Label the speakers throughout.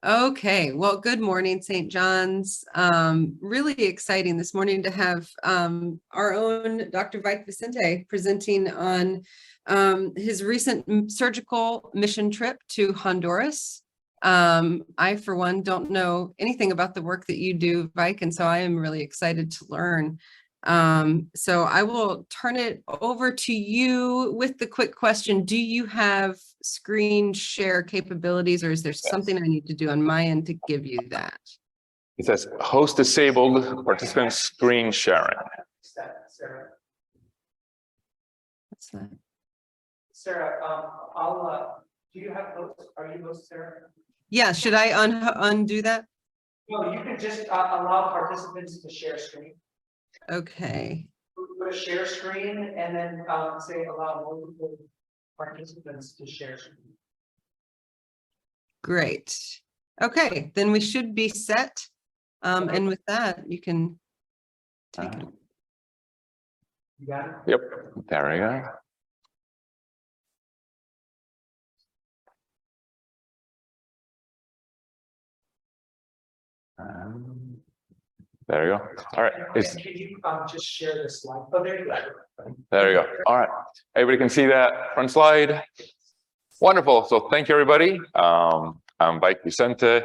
Speaker 1: Okay, well, good morning, St. John's. Really exciting this morning to have our own Dr. Vike Vicente presenting on his recent surgical mission trip to Honduras. I, for one, don't know anything about the work that you do, Vike, and so I am really excited to learn. So I will turn it over to you with the quick question. Do you have screen share capabilities, or is there something I need to do on my end to give you that?
Speaker 2: It says host disabled, participant screen sharing.
Speaker 1: What's that?
Speaker 3: Sarah, do you have host? Are you host, Sarah?
Speaker 1: Yeah, should I undo that?
Speaker 3: No, you can just allow participants to share screen.
Speaker 1: Okay.
Speaker 3: Put a share screen and then say allow multiple participants to share screen.
Speaker 1: Great. Okay, then we should be set. And with that, you can take it.
Speaker 3: You got it?
Speaker 2: Yep, there we go. There you go. All right.
Speaker 3: Can you just share the slide? Oh, there you go.
Speaker 2: There you go. All right. Everybody can see that front slide. Wonderful. So thank you, everybody. I'm Vike Vicente.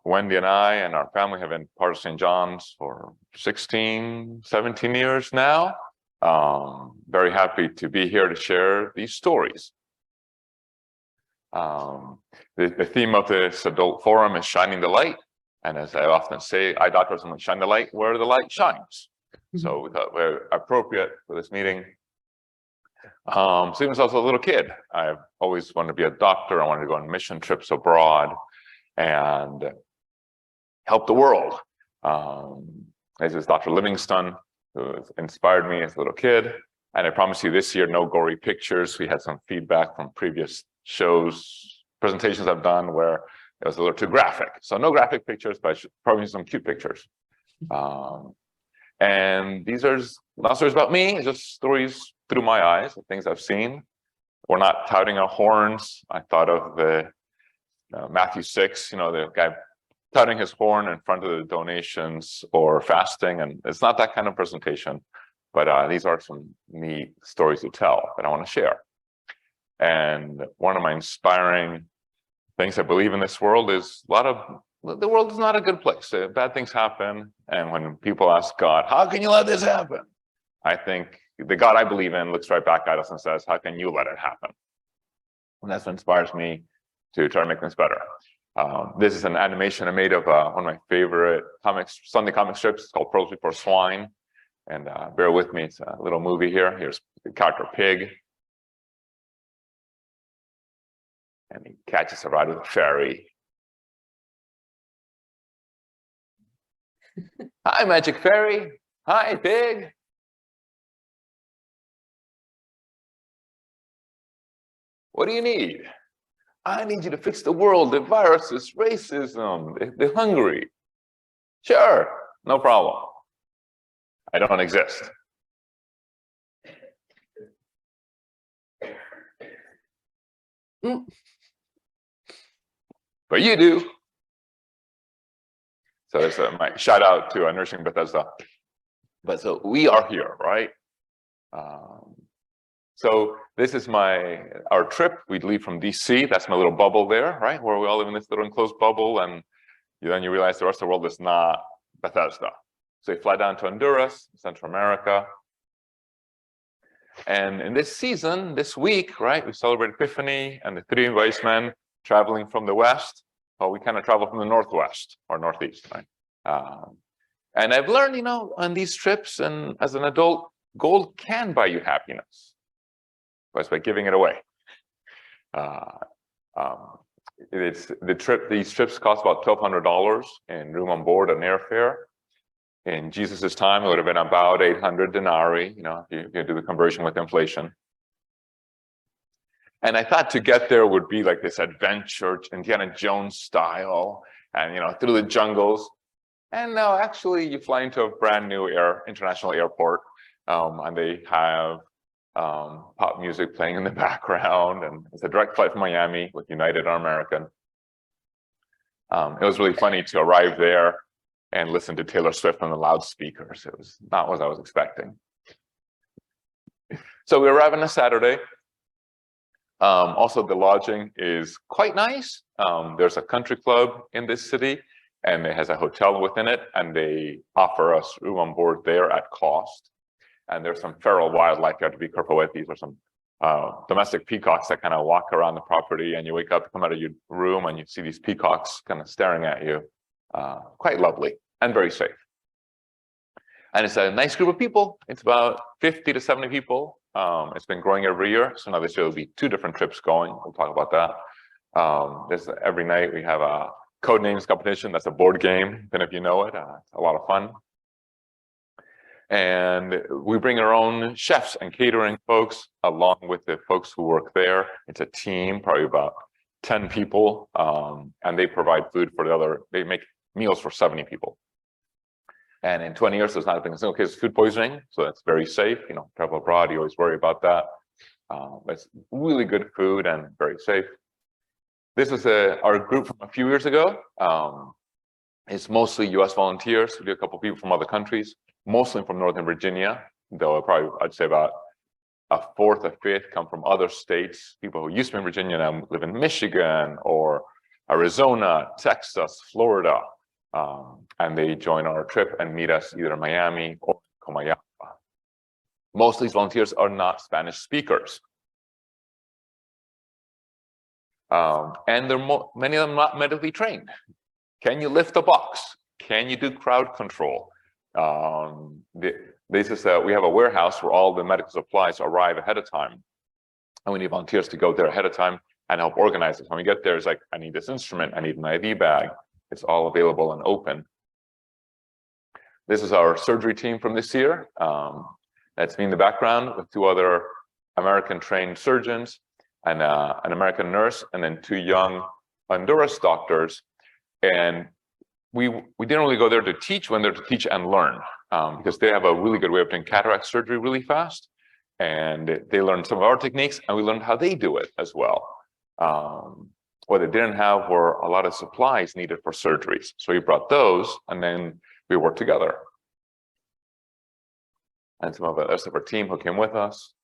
Speaker 2: Wendy and I and our family have been part of St. John's for 16, 17 years now. Very happy to be here to share these stories. The theme of this adult forum is shining the light. And as I often say, eye doctors only shine the light where the light shines. So we thought we're appropriate for this meeting. Since I was a little kid, I've always wanted to be a doctor. I wanted to go on mission trips abroad and help the world. This is Dr. Livingston, who inspired me as a little kid. And I promise you this year, no gory pictures. We had some feedback from previous shows, presentations I've done where it was a little too graphic. So no graphic pictures, but probably some cute pictures. And these are not stories about me, it's just stories through my eyes, the things I've seen. We're not touting our horns. I thought of the Matthew 6, the guy touting his horn in front of the donations or fasting. And it's not that kind of presentation, but these are some neat stories to tell that I want to share. And one of my inspiring things I believe in this world is the world is not a good place. Bad things happen. And when people ask God, how can you let this happen? I think the God I believe in looks right back at us and says, how can you let it happen? And that's what inspires me to try to make things better. This is an animation I made of one of my favorite Sunday comic strips. It's called Pearls Before Swine. And bear with me, it's a little movie here. Here's the character Pig. And he catches a ride with a fairy. Hi, Magic Fairy. Hi, Pig. What do you need? I need you to fix the world, the viruses, racism, the hungry. Sure, no problem. I don't exist. But you do. So it's my shout out to Nursing Bethesda. But so we are here, right? So this is our trip. We leave from DC. That's my little bubble there, right? Where we all live in this little enclosed bubble. And then you realize the rest of the world is not Bethesda. So we fly down to Honduras, Central America. And in this season, this week, right, we celebrate Epiphany and the three wise men traveling from the west. Well, we kind of travel from the northwest or northeast, right? And I've learned, on these trips and as an adult, gold can buy you happiness. But it's by giving it away. These trips cost about $1,200 in room on board and airfare. In Jesus's time, it would have been about 800 denarii, if you do the conversion with inflation. And I thought to get there would be like this adventure, Indiana Jones style, and through the jungles. And no, actually, you fly into a brand new international airport, and they have pop music playing in the background, and it's a direct flight from Miami with United or American. It was really funny to arrive there and listen to Taylor Swift on the loudspeakers. It was not what I was expecting. So we arrive on a Saturday. Also, the lodging is quite nice. There's a country club in this city, and it has a hotel within it, and they offer us room on board there at cost. And there's some feral wildlife you have to be careful with. These are some domestic peacocks that kind of walk around the property, and you wake up, come out of your room, and you see these peacocks kind of staring at you. Quite lovely and very safe. And it's a nice group of people. It's about 50 to 70 people. It's been growing every year. So now this year will be 2 different trips going. We'll talk about that. Every night we have a code names competition. That's a board game. Then if you know it, it's a lot of fun. And we bring our own chefs and catering folks along with the folks who work there. It's a team, probably about 10 people. And they provide food for they make meals for 70 people. And in 20 years, there's not been a single case of food poisoning. So that's very safe. You know, travel abroad, you always worry about that. It's really good food and very safe. This is our group from a few years ago. It's mostly US volunteers. We do a couple of people from other countries, mostly from Northern Virginia, though I'd say about a fourth, a fifth come from other states. People who used to be in Virginia now live in Michigan or Arizona, Texas, Florida. And they join our trip and meet us either in Miami or Comayagua. Most of these volunteers are not Spanish speakers. And many of them not medically trained. Can you lift a box? Can you do crowd control? We have a warehouse where all the medical supplies arrive ahead of time. And we need volunteers to go there ahead of time and help organize it. When we get there, it's like, I need this instrument, I need an IV bag. It's all available and open. This is our surgery team from this year. That's me in the background with 2 other American trained surgeons and an American nurse, and then 2 young Honduras doctors. And we didn't really go there to teach, we went there to teach and learn, because they have a really good way of doing cataract surgery really fast. And they learned some of our techniques, and we learned how they do it as well. What they didn't have were a lot of supplies needed for surgeries. So we brought those, and then we worked together. And some of the rest of our team who came with us,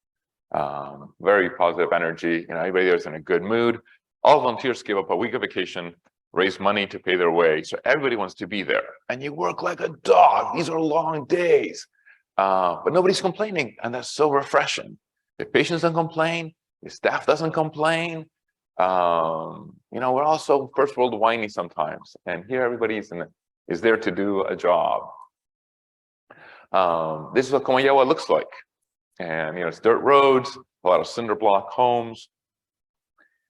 Speaker 2: very positive energy. You know, everybody there's in a good mood. All volunteers give up a week of vacation, raise money to pay their way. So everybody wants to be there. And you work like a dog. These are long days. But nobody's complaining, and that's so refreshing. The patients don't complain, the staff doesn't complain. You know, we're also first world whiny sometimes, and here everybody is there to do a job. This is what Comayagua looks like, and you know, it's dirt roads, a lot of cinder block homes.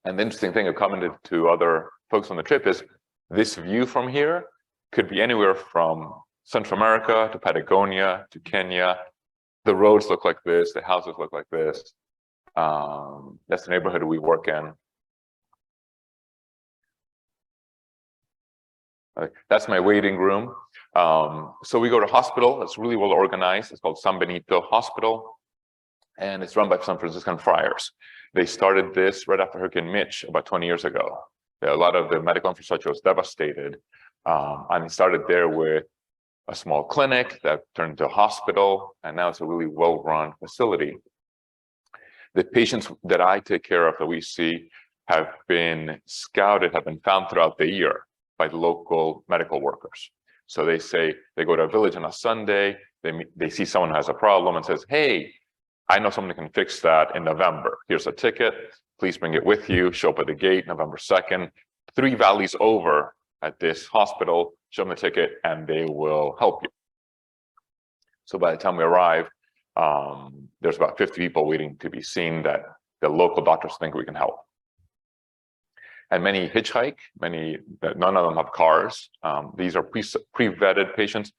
Speaker 2: And the interesting thing I've commented to other folks on the trip is this view from here could be anywhere from Central America to Patagonia to Kenya. The roads look like this, the houses look like this. That's the neighborhood we work in. That's my waiting room. So we go to hospital. It's really well organized. It's called San Benito Hospital, and it's run by San Franciscan friars. They started this right after Hurricane Mitch about 20 years ago. A lot of the medical infrastructure was devastated, and it started there with a small clinic that turned into a hospital, and now it's a really well-run facility. The patients that I take care of that we see have been scouted, have been found throughout the year by the local medical workers. So they say, they go to a village on a Sunday, they see someone who has a problem and says, hey, I know someone who can fix that in November. Here's a ticket, please bring it with you, show up at the gate November 2nd, 3 valleys over at this hospital, show them the ticket, and they will help you. So by the time we arrive, there's about 50 people waiting to be seen that the local doctors think we can help. And many hitchhike, none of them have cars. These are pre-vetted patients.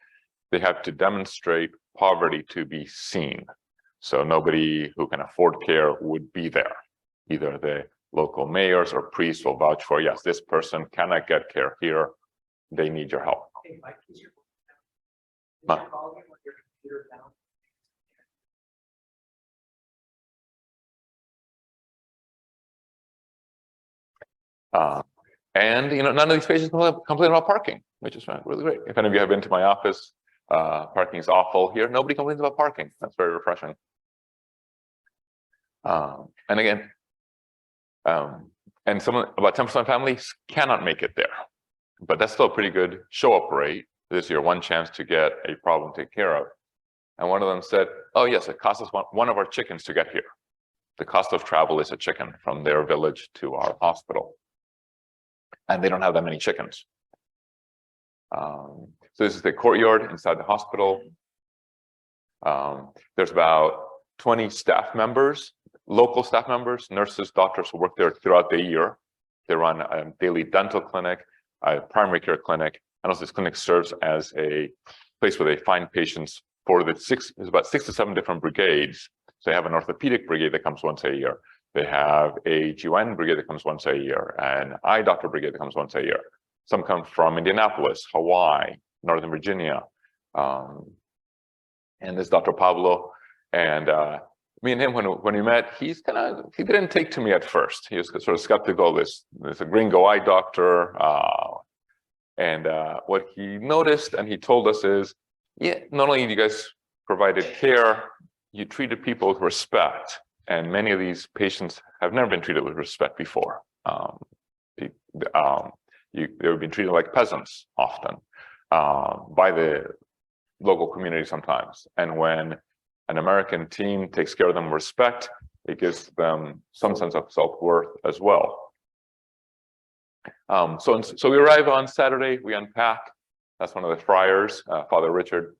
Speaker 2: They have to demonstrate poverty to be seen. So nobody who can afford care would be there. Either the local mayors or priests will vouch for, yes, this person cannot get care here. They need your help.
Speaker 3: Hey, Mike, is your
Speaker 2: Huh?
Speaker 3: volume on your computer down?
Speaker 2: And none of these patients complain about parking, which is really great. If any of you have been to my office, parking is awful here. Nobody complains about parking. That's very refreshing. And again, and about 10% of families cannot make it there, but that's still a pretty good show-up rate. This is your one chance to get a problem taken care of. And one of them said, "Oh yes, it costs us one of our chickens to get here. The cost of travel is a chicken from their village to our hospital." And they don't have that many chickens. So this is the courtyard inside the hospital. There's about 20 staff members, local staff members, nurses, doctors who work there throughout the year. They run a daily dental clinic, a primary care clinic, and also this clinic serves as a place where they find patients for there's about 6 to 7 different brigades. So they have an orthopedic brigade that comes once a year. They have a GYN brigade that comes once a year, an eye doctor brigade that comes once a year. Some come from Indianapolis, Hawaii, Northern Virginia. And this Dr. Pablo, and me and him, when we met, he didn't take to me at first. He was sort of skeptical. There's a gringo eye doctor. And what he noticed and he told us is, yeah, not only do you guys provided care, you treated people with respect. And many of these patients have never been treated with respect before. They've been treated like peasants often by the local community sometimes. And when an American team takes care of them with respect, it gives them some sense of self-worth as well. So we arrive on Saturday, we unpack. That's one of the friars, Brother Richard.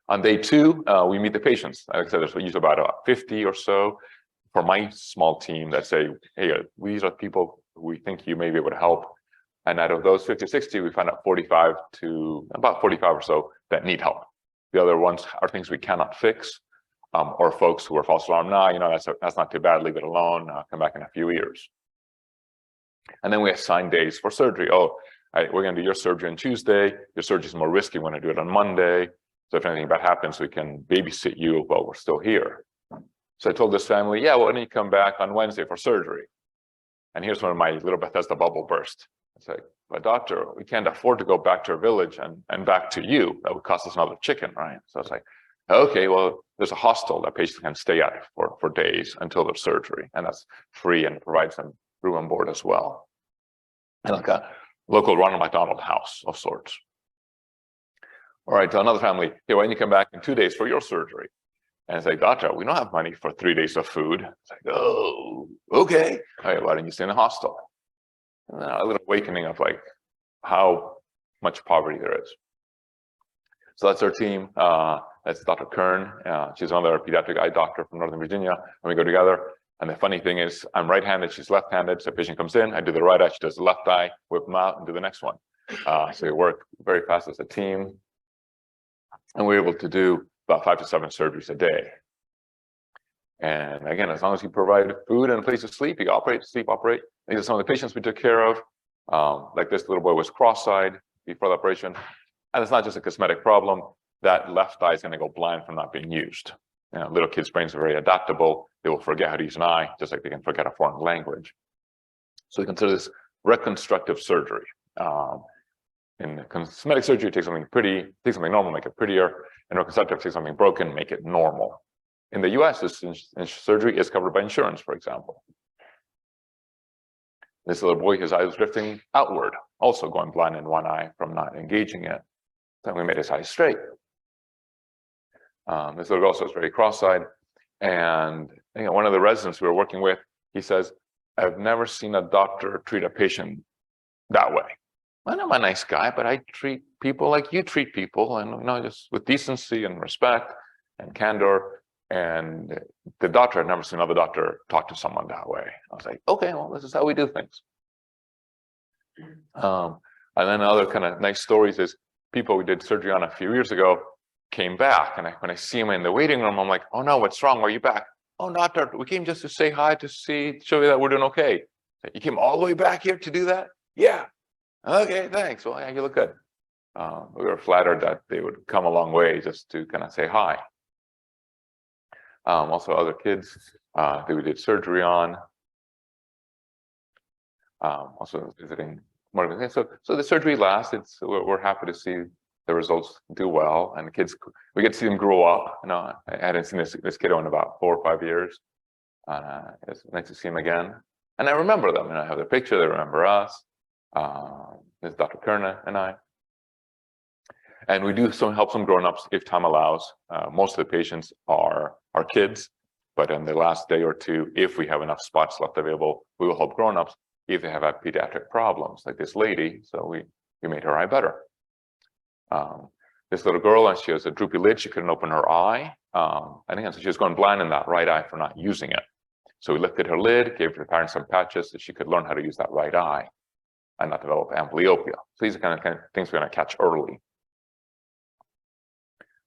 Speaker 2: On day 2, we meet the patients. Like I said, there's usually about 50 or so for my small team that say, hey, these are people who we think you may be able to help. And out of those 50, 60, we find out about 45 or so that need help. The other ones are things we cannot fix, or folks who are false alarm. That's not too bad, leave it alone, come back in a few years. And then we assign days for surgery. We're going to do your surgery on Tuesday. Your surgery is more risky. We're going to do it on Monday. So if anything bad happens, we can babysit you while we're still here. So I told this family, yeah, well, why don't you come back on Wednesday for surgery? And here's when my little Bethesda bubble burst. It's like, but doctor, we can't afford to go back to our village and back to you. That would cost us another chicken, right? So I was like, okay, well, there's a hostel that patients can stay at for days until their surgery. And that's free and provides them room and board as well. And like a local Ronald McDonald house of sorts. All right, to another family, hey, why don't you come back in 2 days for your surgery? And it's like, doctor, we don't have money for 3 days of food. It's like, oh, okay. All right, why don't you stay in a hostel? And then a little awakening of like how much poverty there is. So that's our team. That's Dr. Kern. She's another pediatric eye doctor from Northern Virginia. And we go together. And the funny thing is, I'm right-handed, she's left-handed. So a patient comes in, I do the right eye, she does the left eye, whip them out and do the next one. So we work very fast as a team. And we're able to do about 5 to 7 surgeries a day. And again, as long as you provide food and a place to sleep, you operate. These are some of the patients we took care of. Like this little boy was cross-eyed before the operation. And it's not just a cosmetic problem. That left eye is going to go blind from not being used. Little kids' brains are very adaptable. They will forget how to use an eye, just like they can forget a foreign language. So we consider this reconstructive surgery. In cosmetic surgery, take something normal, make it prettier. And reconstructive, take something broken, make it normal. In the US, this surgery is covered by insurance, for example. This little boy, his eye was drifting outward, also going blind in one eye from not engaging it. Then we made his eye straight. This little girl also is very cross-eyed. And one of the residents we were working with, he says, I've never seen a doctor treat a patient that way. Well, I'm a nice guy, but I treat people like you treat people, and just with decency and respect and candor. And the doctor had never seen another doctor talk to someone that way. I was like, okay, well, this is how we do things. And then other kind of nice stories is people we did surgery on a few years ago came back, and when I see them in the waiting room, I'm like, oh no, what's wrong? Why are you back? Oh, doctor, we came just to say hi, to show you that we're doing okay. You came all the way back here to do that? Yeah. Okay, thanks. Well, yeah, you look good. We were flattered that they would come a long way just to kind of say hi. Also, other kids that we did surgery on. Also visiting more. So the surgery lasts. We're happy to see the results do well, and the kids, we get to see them grow up. You know, I hadn't seen this kiddo in about 4 or 5 years. It's nice to see him again, and I remember them. And I have their picture. They remember us. There's Dr. Kerna and I. And we do help some grown-ups if time allows. Most of the patients are kids, but in the last day or two, if we have enough spots left available, we will help grown-ups if they have had pediatric problems, like this lady. So we made her eye better. This little girl, and she has a droopy lid. She couldn't open her eye. And again, so she was going blind in that right eye for not using it. So we lifted her lid, gave the parents some patches so she could learn how to use that right eye and not develop amblyopia. So these are kind of things we're going to catch early.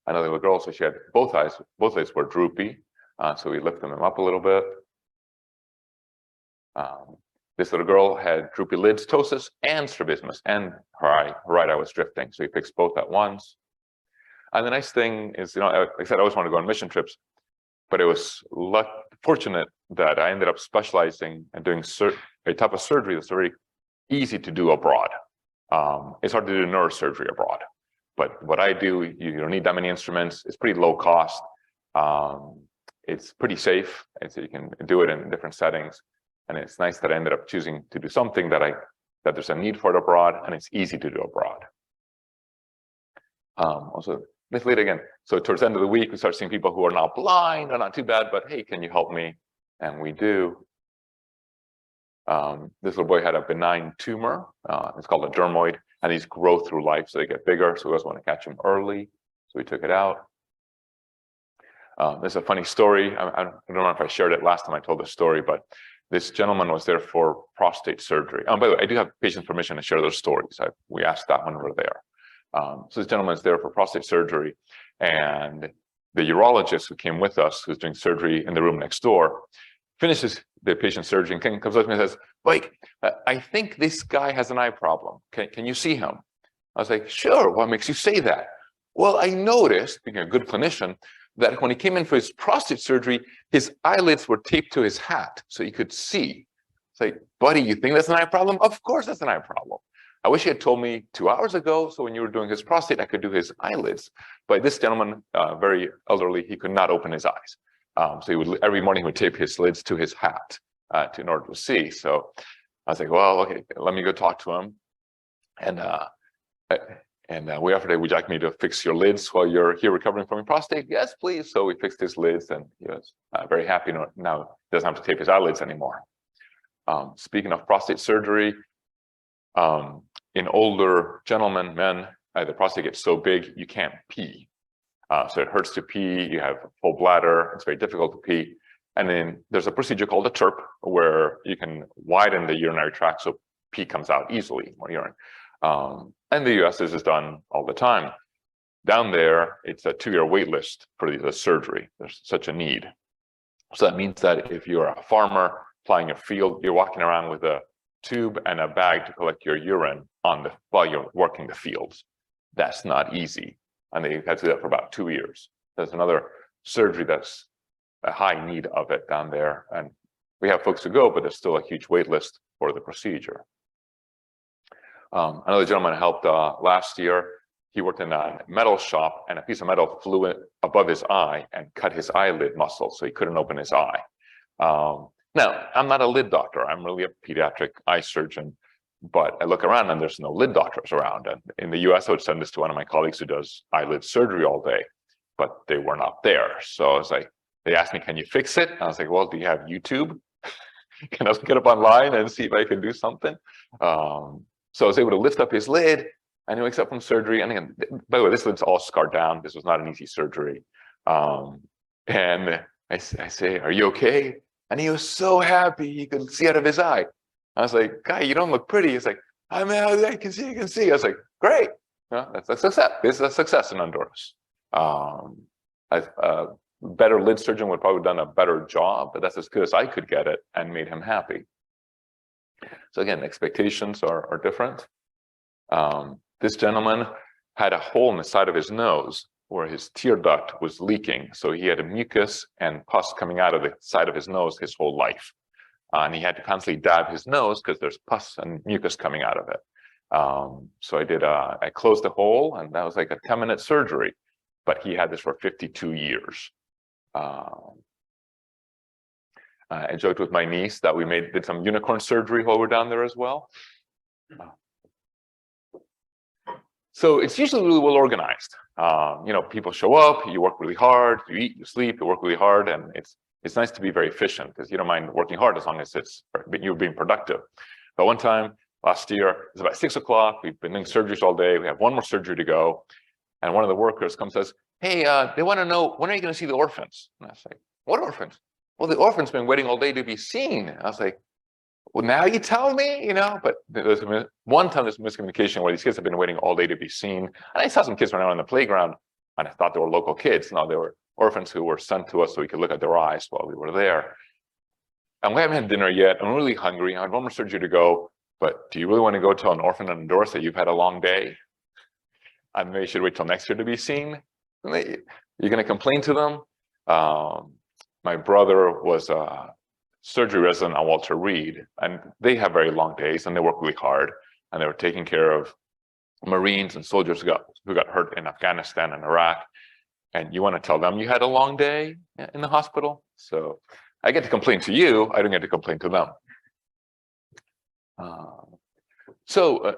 Speaker 2: Another little girl, so she had both lids were droopy, so we lifted them up a little bit. This little girl had droopy lids, ptosis, and strabismus, and her right eye was drifting, so we fixed both at once. And the nice thing is, you know, like I said, I always want to go on mission trips, but it was fortunate that I ended up specializing and doing a type of surgery that's very easy to do abroad. It's hard to do neurosurgery abroad. But what I do, you don't need that many instruments. It's pretty low cost. It's pretty safe, and so you can do it in different settings. And it's nice that I ended up choosing to do something that there's a need for it abroad, and it's easy to do abroad. Also, this lady again. So towards the end of the week, we start seeing people who are not blind or not too bad, but hey, can you help me? And we do. This little boy had a benign tumor. It's called a dermoid. And these grow through life, so they get bigger. So we always want to catch them early. So we took it out. There's a funny story. I don't know if I shared it last time I told this story, but this gentleman was there for prostate surgery. By the way, I do have patients' permission to share those stories. We asked that when we were there. So this gentleman is there for prostate surgery, and the urologist who came with us, who's doing surgery in the room next door, finishes the patient surgery and comes up to me and says, "Vike, I think this guy has an eye problem. Can you see him?" I was like, "Sure, what makes you say that?" "Well, I noticed, being a good clinician, that when he came in for his prostate surgery, his eyelids were taped to his hat so he could see." It's like, "Buddy, you think that's an eye problem?" "Of course that's an eye problem. I wish he had told me 2 hours ago, so when you were doing his prostate, I could do his eyelids." But this gentleman, very elderly, he could not open his eyes. So he would, every morning he would tape his lids to his hat in order to see. So I was like, well, okay, let me go talk to him. And we offered, "Would you like me to fix your lids while you're here recovering from your prostate?" "Yes, please." So we fixed his lids, and he was very happy. Now he doesn't have to tape his eyelids anymore. Speaking of prostate surgery, in older gentlemen, men, the prostate gets so big you can't pee. So it hurts to pee. You have a full bladder. It's very difficult to pee. And then there's a procedure called a TURP, where you can widen the urinary tract so pee comes out easily, more urine. In the US, this is done all the time. Down there, it's a 2-year wait list for the surgery. There's such a need. So that means that if you're a farmer plowing a field, you're walking around with a tube and a bag to collect your urine while you're working the fields. That's not easy. And they had to do that for about 2 years. There's another surgery that's a high need of it down there. And we have folks who go, but there's still a huge wait list for the procedure. Another gentleman helped last year. He worked in a metal shop, and a piece of metal flew above his eye and cut his eyelid muscle, so he couldn't open his eye. Now, I'm not a lid doctor. I'm really a pediatric eye surgeon. But I look around and there's no lid doctors around. And in the US, I would send this to one of my colleagues who does eyelid surgery all day, but they were not there. So I was like, they asked me, "Can you fix it?" And I was like, "Well, do you have YouTube? Can I get up online and see if I can do something?" So I was able to lift up his lid, and he wakes up from surgery. And again, by the way, this lid's all scarred down. This was not an easy surgery. And I say, "Are you okay?" And he was so happy he could see out of his eye. I was like, "Guy, you don't look pretty." He's like, "I can see, I can see." I was like, "Great, that's a success. This is a success in Honduras." A better lid surgeon would probably have done a better job, but that's as good as I could get it, and made him happy. So again, expectations are different. This gentleman had a hole in the side of his nose where his tear duct was leaking. So he had a mucus and pus coming out of the side of his nose his whole life. and he had to constantly dab his nose because there's pus and mucus coming out of it. So I closed the hole, and that was like a 10-minute surgery, but he had this for 52 years. I joked with my niece that we did some unicorn surgery while we're down there as well. So it's usually really well organized. People show up, you work really hard, you eat, you sleep, you work really hard, and it's nice to be very efficient because you don't mind working hard as long as you're being productive. But one time last year, it's about 6 o'clock. We've been doing surgeries all day. We have one more surgery to go, and one of the workers comes and says, "Hey, they want to know, when are you going to see the orphans?" And I was like, "What orphans?" "Well, the orphan's been waiting all day to be seen." And I was like, "Well, now you tell me, But there's one time there's miscommunication where these kids have been waiting all day to be seen. And I saw some kids running around on the playground, and I thought they were local kids. No, they were orphans who were sent to us so we could look at their eyes while we were there. And we haven't had dinner yet. I'm really hungry. I have one more surgery to go. But do you really want to go tell an orphan in Honduras that you've had a long day? And maybe you should wait till next year to be seen? You're going to complain to them? My brother was a surgery resident on Walter Reed, and they have very long days, and they work really hard, and they were taking care of Marines and soldiers who got hurt in Afghanistan and Iraq. And you want to tell them you had a long day in the hospital? So I get to complain to you. I don't get to complain to them.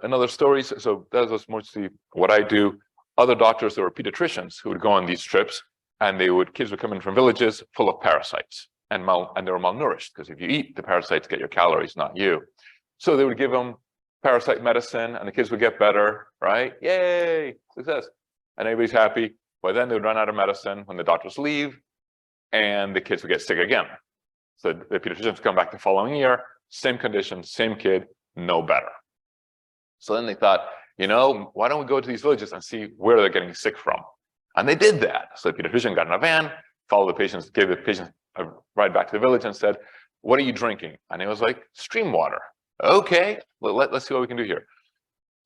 Speaker 2: Another story. So that was mostly what I do. Other doctors, there were pediatricians who would go on these trips, and kids would come in from villages full of parasites, and they were malnourished, because if you eat, the parasites get your calories, not you. So they would give them parasite medicine, and the kids would get better, right? Yay, success. And everybody's happy. But then they would run out of medicine when the doctors leave, and the kids would get sick again. So the pediatricians come back the following year, same condition, same kid, no better. So then they thought, why don't we go to these villages and see where they're getting sick from? And they did that. So the pediatrician got in a van, followed the patients, gave the patients a ride back to the village and said, "What are you drinking?" And it was like, "Stream water." Okay, let's see what we can do here.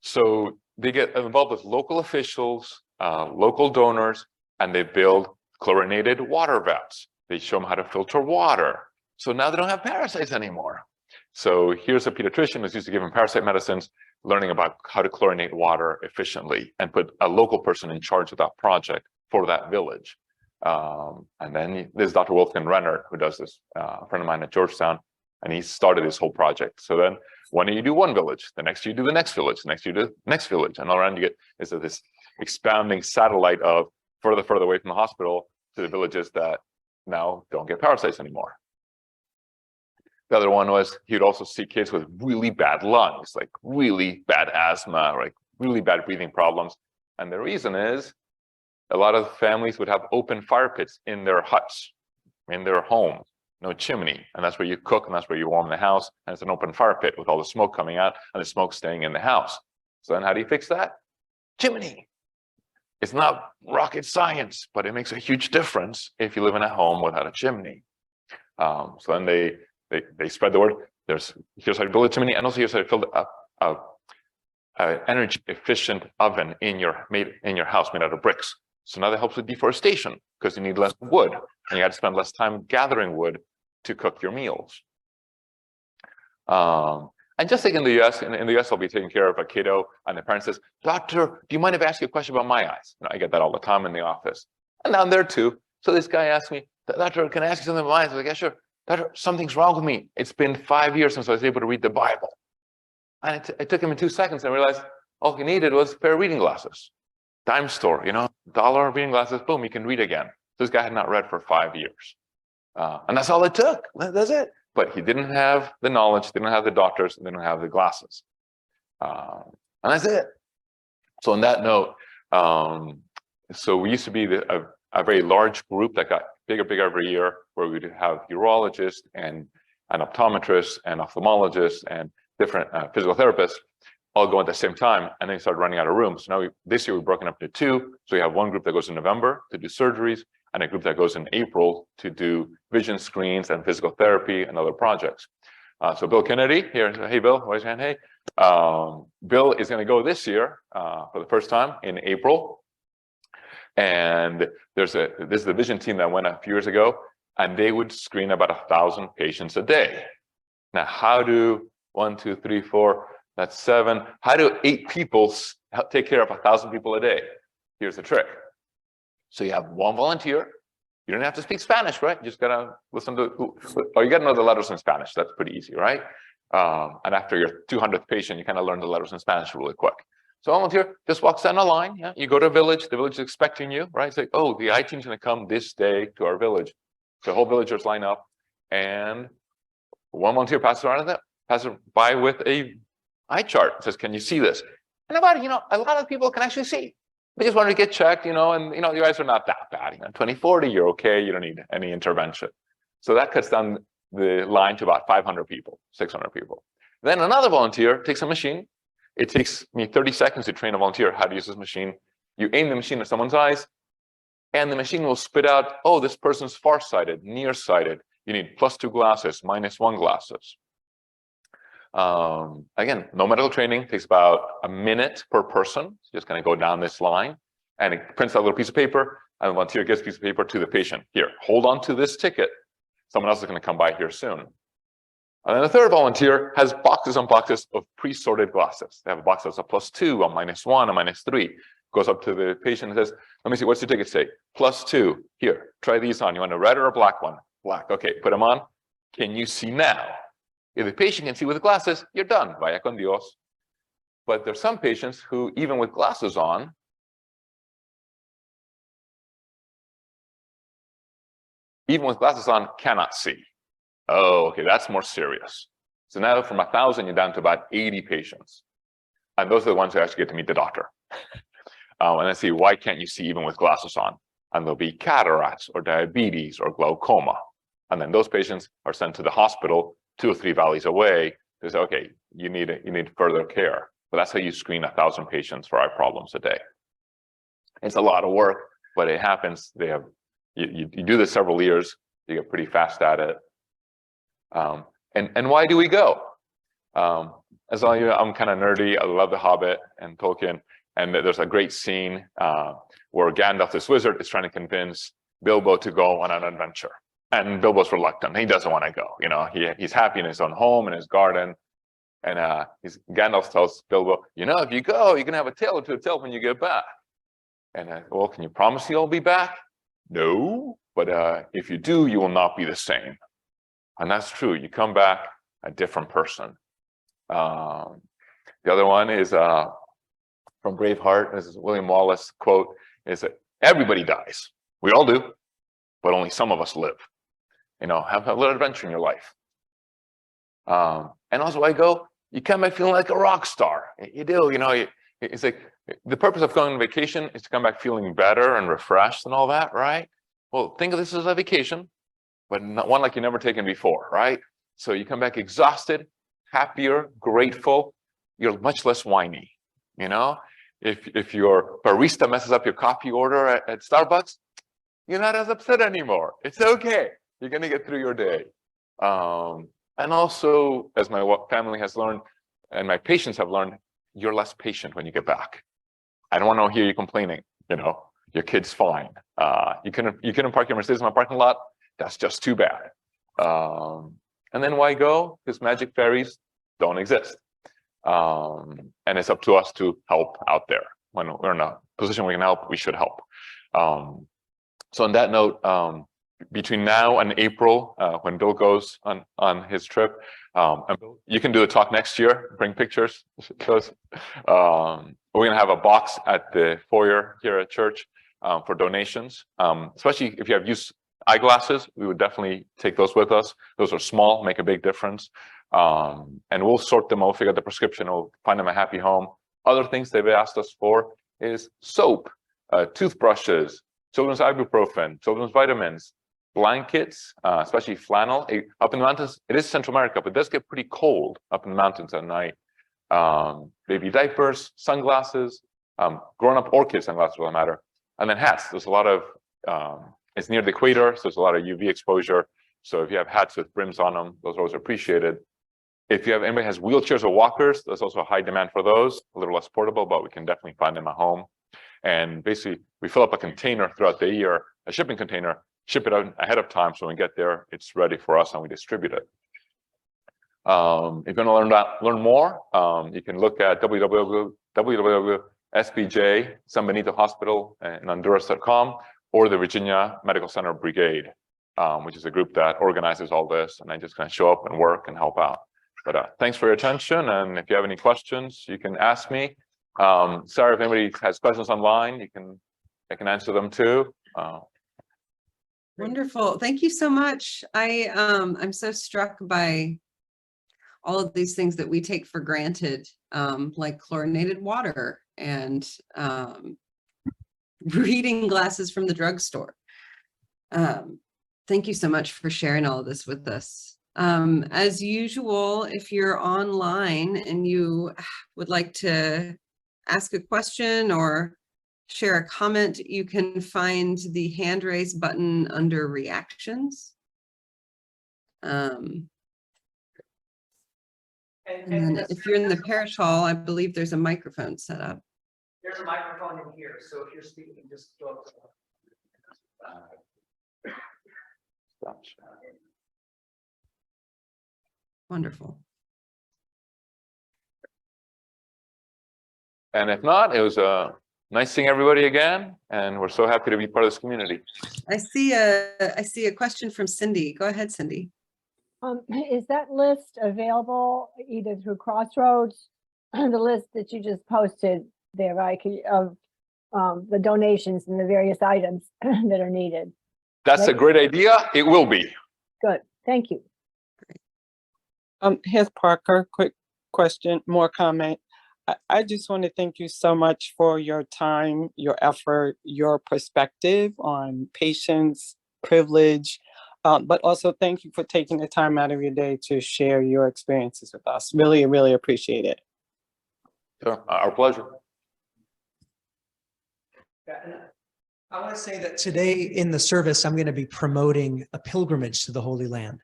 Speaker 2: So they get involved with local officials, local donors, and they build chlorinated water vats. They show them how to filter water. So now they don't have parasites anymore. So here's a pediatrician who's used to giving parasite medicines, learning about how to chlorinate water efficiently, and put a local person in charge of that project for that village. And then there's Dr. Wolfgang Renner, who does this, a friend of mine at Georgetown, and he started this whole project. So then one day you do one village, the next you do the next village, the next you do the next village, and all around you get this expanding satellite of further away from the hospital to the villages that now don't get parasites anymore. The other one was he would also see kids with really bad lungs, like really bad asthma, like really bad breathing problems. And the reason is a lot of families would have open fire pits in their huts, in their home, no chimney. And that's where you cook, and that's where you warm the house. And it's an open fire pit with all the smoke coming out and the smoke staying in the house. So then how do you fix that? Chimney. It's not rocket science, but it makes a huge difference if you live in a home without a chimney. So then they spread the word. Here's how to build a chimney, and also here's how to build an energy efficient oven in your house made out of bricks. So now that helps with deforestation, because you need less wood, and you got to spend less time gathering wood to cook your meals. And just like in the US, in the US, I'll be taking care of a kiddo, and the parent says, "Doctor, do you mind if I ask you a question about my eyes?" I get that all the time in the office, and I'm there too. So this guy asked me, "Doctor, can I ask you something about my eyes?" I was like, "Yeah, sure." "Doctor, something's wrong with me. It's been 5 years since I was able to read the Bible." And it took him in 2 seconds, and I realized all he needed was a pair of reading glasses. Dime store, $1 reading glasses, boom, you can read again. This guy had not read for 5 years. And that's all it took. That's it. But he didn't have the knowledge, didn't have the doctors, didn't have the glasses. And that's it. So on that note, so we used to be a very large group that got bigger every year, where we'd have urologists and optometrists and ophthalmologists and different physical therapists all go at the same time, and then we started running out of room. So now this year we've broken up into two. So we have one group that goes in November to do surgeries, and a group that goes in April to do vision screens and physical therapy and other projects. So Bill Kennedy here, hey Bill, raise your hand, hey. Bill is gonna go this year for the first time in April. And this is the vision team that went a few years ago, and they would screen about 1,000 patients a day. Now, how do 1, 2, 3, 4, that's 7. How do 8 people take care of 1,000 people a day? Here's the trick. So you have one volunteer. You don't have to speak Spanish, right? You just gotta listen to, you gotta know the letters in Spanish. That's pretty easy, right? And after your 200th patient, you kind of learn the letters in Spanish really quick. So volunteer just walks down the line. Yeah, you go to a village. The village is expecting you, right? It's like, oh, the I team's gonna come this day to our village. So the whole villagers line up, and one volunteer passes by with a eye chart. Says, "Can you see this?" And a lot of people can actually see. They just wanted to get checked, and your eyes are not that bad. 20/40, you're okay. You don't need any intervention. So that cuts down the line to about 500 people, 600 people. Then another volunteer takes a machine. It takes me 30 seconds to train a volunteer how to use this machine. You aim the machine at someone's eyes, and the machine will spit out, oh, this person's farsighted, nearsighted. You need +2 glasses, -1 glasses. Again, no medical training, takes about a minute per person. Just gonna go down this line, and it prints out a little piece of paper, and the volunteer gives a piece of paper to the patient. Here, hold on to this ticket. Someone else is gonna come by here soon. And then the third volunteer has boxes and boxes of pre-sorted glasses. They have a box that's a +2, a -1, a -3. Goes up to the patient and says, let me see, what's your ticket say? +2, here, try these on. You want a red or a black one? Black, okay, put them on. Can you see now? If the patient can see with glasses, you're done, vaya con Dios. But there's some patients who, even with glasses on, cannot see. Oh, okay, that's more serious. So now from 1,000, you're down to about 80 patients. And those are the ones who actually get to meet the doctor. And I see, why can't you see even with glasses on? And there'll be cataracts or diabetes or glaucoma. And then those patients are sent to the hospital 2 or 3 valleys away. They say, okay, you need further care. But that's how you screen 1,000 patients for eye problems a day. It's a lot of work, but it happens. You do this several years, you get pretty fast at it. And why do we go? As all you know, I'm kind of nerdy. I love The Hobbit and Tolkien. And there's a great scene where Gandalf, this wizard, is trying to convince Bilbo to go on an adventure. And Bilbo's reluctant. He doesn't want to go. He's happy in his own home, in his garden. And Gandalf tells Bilbo, if you go, you're going to have a tale to tell when you get back. And well, can you promise you'll be back? No, but if you do, you will not be the same. And that's true. You come back a different person. The other one is from Braveheart. This is William Wallace quote, is that everybody dies. We all do, but only some of us live. Have a little adventure in your life. And also I go, you come back feeling like a rock star. You do, it's like the purpose of going on vacation is to come back feeling better and refreshed and all that, right? Well, think of this as a vacation, but not one like you've never taken before, right? So you come back exhausted, happier, grateful. You're much less whiny, If your barista messes up your coffee order at Starbucks, you're not as upset anymore. It's okay. You're going to get through your day. And also, as my family has learned, and my patients have learned, you're less patient when you get back. I don't want to hear you complaining. Your kid's fine. You couldn't park your Mercedes in my parking lot. That's just too bad. And then why go? Because magic fairies don't exist. And it's up to us to help out there. When we're in a position we can help, we should help. So on that note, between now and April, when Bill goes on his trip, you can do a talk next year, bring pictures. We're gonna have a box at the foyer here at church for donations, especially if you have used eyeglasses. We would definitely take those with us. Those are small, make a big difference. And we'll sort them out, figure out the prescription, we'll find them a happy home. Other things they've asked us for is soap, toothbrushes, children's ibuprofen, children's vitamins, blankets, especially flannel. Up in the mountains, it is Central America, but it does get pretty cold up in the mountains at night. Baby diapers, sunglasses, grown-up or kid sunglasses for that matter, and then hats. There's a lot of, it's near the equator, so there's a lot of UV exposure. So if you have hats with brims on them, those are always appreciated. If you have anybody has wheelchairs or walkers, there's also a high demand for those, a little less portable, but we can definitely find them at home. And basically, we fill up a container throughout the year, a shipping container, ship it out ahead of time, so when we get there, it's ready for us and we distribute it. If you want to learn more, you can look at www.SBJ San Benito Hospital in Honduras.com or the Virginia Medical Center Brigade, which is a group that organizes all this, and I just kind of show up and work and help out. But thanks for your attention, and if you have any questions, you can ask me. Sorry, if anybody has questions online, I can answer them too.
Speaker 1: Wonderful. Thank you so much. I'm so struck by all of these things that we take for granted, like chlorinated water and reading glasses from the drugstore. Thank you so much for sharing all of this with us. As usual, if you're online and you would like to ask a question or share a comment, you can find the hand raise button under reactions. And then if you're in the parish hall, I believe there's a microphone set up.
Speaker 3: There's a microphone in here, so if you're speaking, just go up to
Speaker 1: Wonderful.
Speaker 2: And if not, it was nice seeing everybody again, and we're so happy to be part of this community.
Speaker 1: I see a question from Cindy. Go ahead, Cindy.
Speaker 4: Is that list available either through Crossroads, the list that you just posted there, Vike, of the donations and the various items that are needed?
Speaker 2: That's a great idea. It will be.
Speaker 4: Good, thank you.
Speaker 5: Here's Parker, quick question, more comment. I just want to thank you so much for your time, your effort, your perspective on patients, privilege, but also thank you for taking the time out of your day to share your experiences with us. Really, really appreciate it.
Speaker 2: Sure. Our pleasure.
Speaker 6: Yeah, and I want to say that today in the service, I'm going to be promoting a pilgrimage to the Holy Land.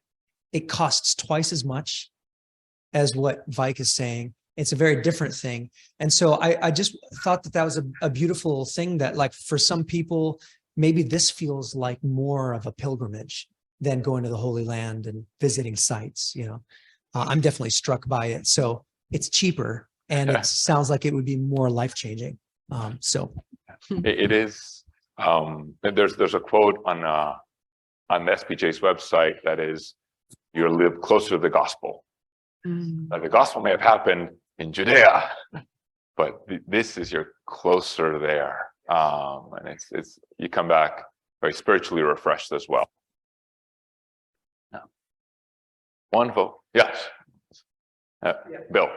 Speaker 6: It costs twice as much as what Vike is saying. It's a very different thing. And so I just thought that was a beautiful thing, that like for some people, maybe this feels like more of a pilgrimage than going to the Holy Land and visiting sites. You know, I'm definitely struck by it. So it's cheaper and it sounds like it would be more life-changing.
Speaker 2: It is. There's a quote on the SBJ's website that is, "You live closer to the gospel." The gospel may have happened in Judea, but this is you're closer there, and it's you come back very spiritually refreshed as well. Yeah. Wonderful. Yes, Bill.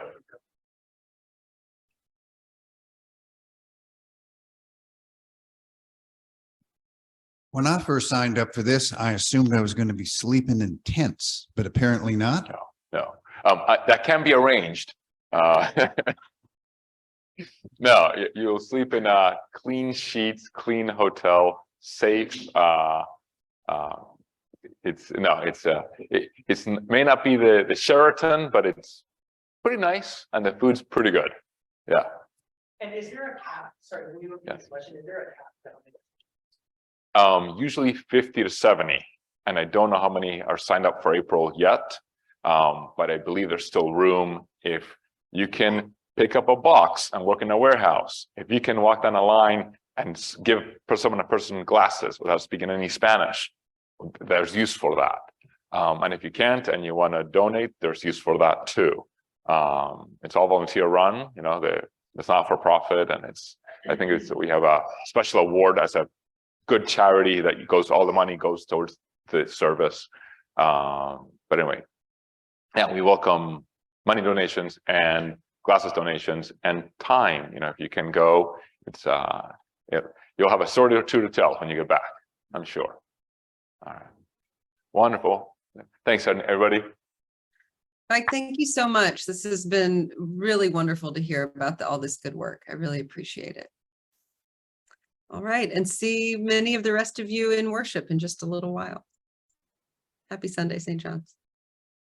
Speaker 7: When I first signed up for this, I assumed I was going to be sleeping in tents, but apparently not.
Speaker 2: No. That can be arranged. No, you'll sleep in clean sheets, clean hotel, safe. It may not be the Sheraton, but it's pretty nice and the food's pretty good. Yeah.
Speaker 3: And is there a cap? Sorry, when you look at this question, is there a cap?
Speaker 2: Usually 50 to 70, and I don't know how many are signed up for April yet, but I believe there's still room if you can pick up a box and work in a warehouse. If you can walk down a line and give a person glasses without speaking any Spanish, there's use for that. And if you can't and you want to donate, there's use for that too. It's all volunteer run, you know, it's not for profit, and we have a special award as a good charity that all the money goes towards the service. But anyway, yeah, we welcome money donations and glasses donations and time. You know, if you can go, it's you'll have a story or two to tell when you get back, I'm sure. All right, wonderful. Thanks, everybody.
Speaker 1: Mike, thank you so much. This has been really wonderful to hear about all this good work. I really appreciate it. All right, and see many of the rest of you in worship in just a little while. Happy Sunday, St. John's.